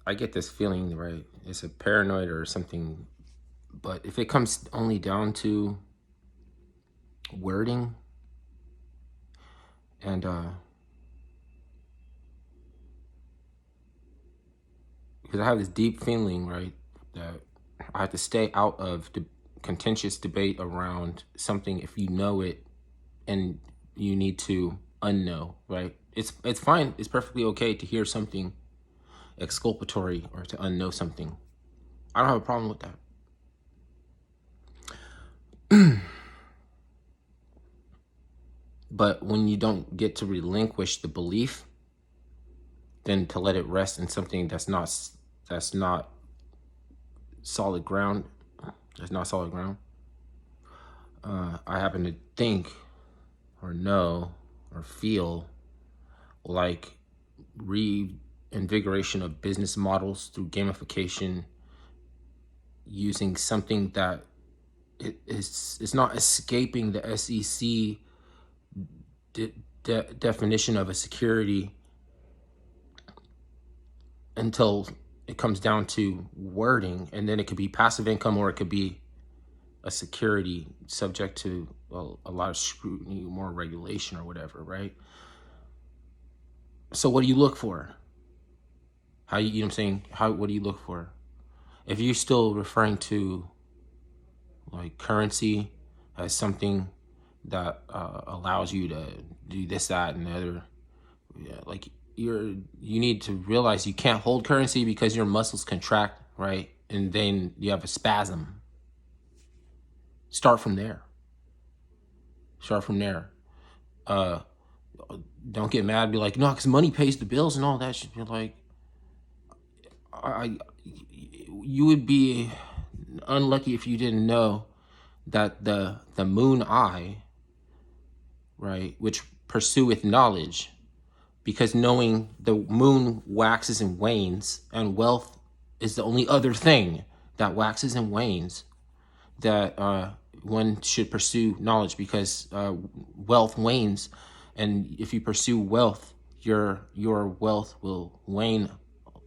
I get this feeling, right? It's a paranoid or something, but if it comes only down to wording and because I have this deep feeling, right, that I have to stay out of the contentious debate around something if you know it and you need to unknow, right? It's fine. It's perfectly okay to hear something exculpatory or to unknow something. I don't have a problem with that. But when you don't get to relinquish the belief, then to let it rest in something that's not solid ground, that's not solid ground. I happen to think or know or feel like reinvigoration of business models through gamification using something that it's not escaping the SEC definition of a security until it comes down to wording, and then it could be passive income or it could be a security subject to a lot of scrutiny, more regulation or whatever, right? So what do you look for? How you know what I'm saying? What do you look for? If you're still referring to like currency as something that allows you to do this, that, and the other, yeah, like you need to realize you can't hold currency because your muscles contract, right? And then you have a spasm. Start from there. Don't get mad. Be like, no, because money pays the bills and all that shit. Be like, you would be unlucky if you didn't know that the moon eye, right, which pursueth knowledge, because knowing the moon waxes and wanes, and wealth is the only other thing that waxes and wanes, that one should pursue knowledge, because wealth wanes, and if you pursue wealth, your wealth will wane,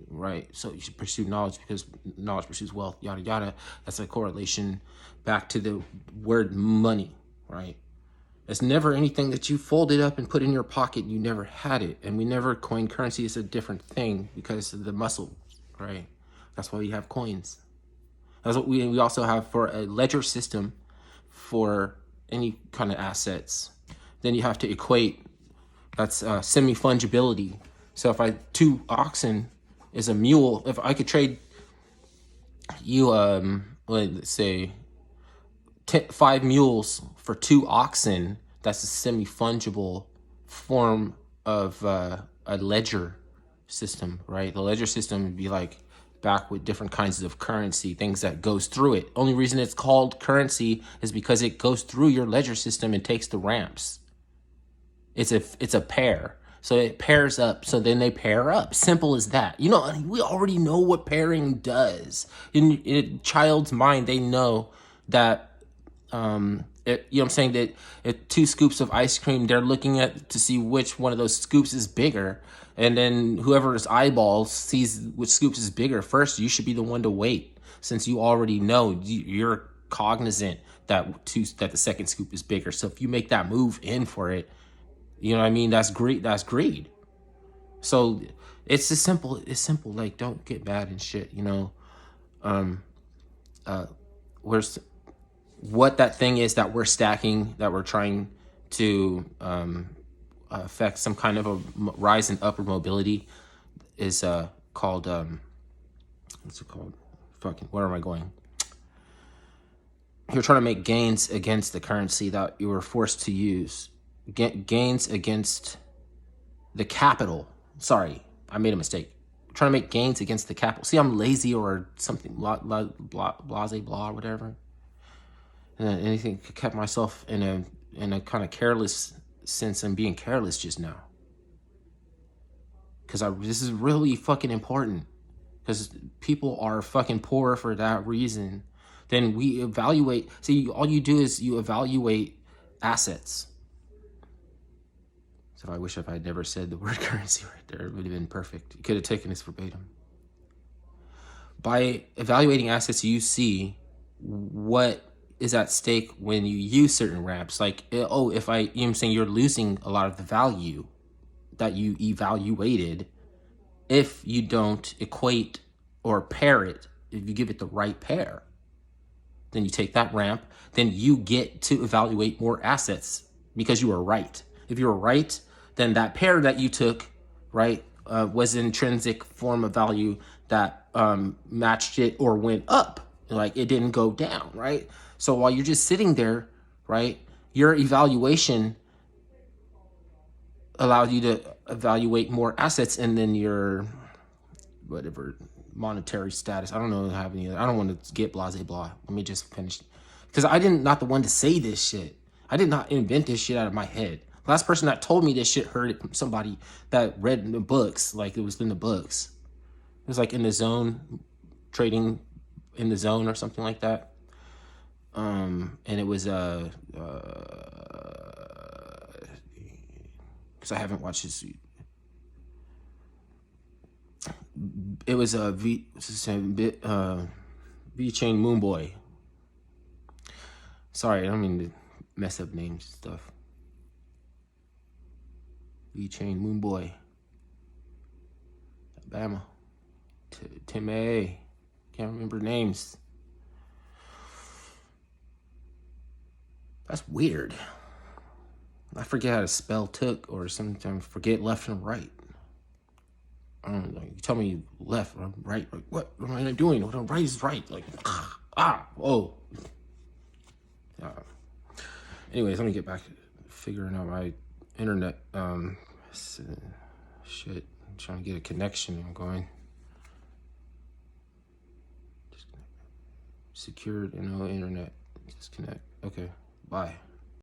right? So you should pursue knowledge because knowledge pursues wealth, yada yada. That's a correlation back to the word money, right? It's never anything that you folded up and put in your pocket. You never had it. And we never coined currency. It's a different thing because of the muscle, right? That's why we have coins. That's what we also have for a ledger system for any kind of assets. Then you have to equate, that's semi-fungibility. So if 2 oxen is a mule, if I could trade you, let's say 5 mules for 2 oxen, that's a semi-fungible form of a ledger system, right? The ledger system would be like back with different kinds of currency, things that goes through it. Only reason it's called currency is because it goes through your ledger system and takes the ramps. It's a pair. So it pairs up, so then they pair up. Simple as that. You know, we already know what pairing does. In a child's mind, they know that, you know what I'm saying, that if 2 scoops of ice cream, they're looking at to see which one of those scoops is bigger. And then whoever's eyeballs sees which scoops is bigger first, you should be the one to wait. Since you already know, you're cognizant that the second scoop is bigger. So if you make that move in for it, you know what I mean? That's greed. So it's simple. Like, don't get mad and shit, you know? Where's what that thing is that we're stacking, that we're trying to affect some kind of a rise in upward mobility is called, what's it called? Fucking, where am I going? You're trying to make gains against the currency that you were forced to use. Gains against the capital. Sorry, I made a mistake. I'm trying to make gains against the capital. See, I'm lazy or something, blase, blah, whatever. And anything kept myself in a kind of careless sense. I'm being careless just now. Because this is really fucking important. Because people are fucking poor for that reason. Then we evaluate. See, all you do is you evaluate assets. So I wish if I had never said the word currency right there, it would have been perfect. You could have taken this verbatim. By evaluating assets, you see what is at stake when you use certain ramps. Like, oh, if I, you know what I'm saying, you're losing a lot of the value that you evaluated if you don't equate or pair it, if you give it the right pair. Then you take that ramp, then you get to evaluate more assets because you were right. If you were right, then that pair that you took, right, was an intrinsic form of value that matched it or went up. Like, it didn't go down, right? So while you're just sitting there, right, your evaluation allowed you to evaluate more assets, and then your whatever monetary status. I don't know have any. I don't want to get blase blah. Let me just finish, because I didn't not the one to say this shit. I did not invent this shit out of my head. The last person that told me this shit heard it from somebody that read in the books, like it was in the books. It was like in the zone, trading in the zone or something like that. And it was because I haven't watched his. It was a V chain Moon Boy. Sorry, I don't mean to mess up names and stuff. V chain Moon Boy. Alabama. Tim A. Can't remember names. That's weird. I forget how to spell took, or sometimes forget left and right. I don't know. You tell me left or right. Like, what am I doing? What right is right. Like, oh. Anyways, let me get back to figuring out my internet. Shit. I'm trying to get a connection. I'm going. Disconnect. Secured, internet. Disconnect. Okay. Bye.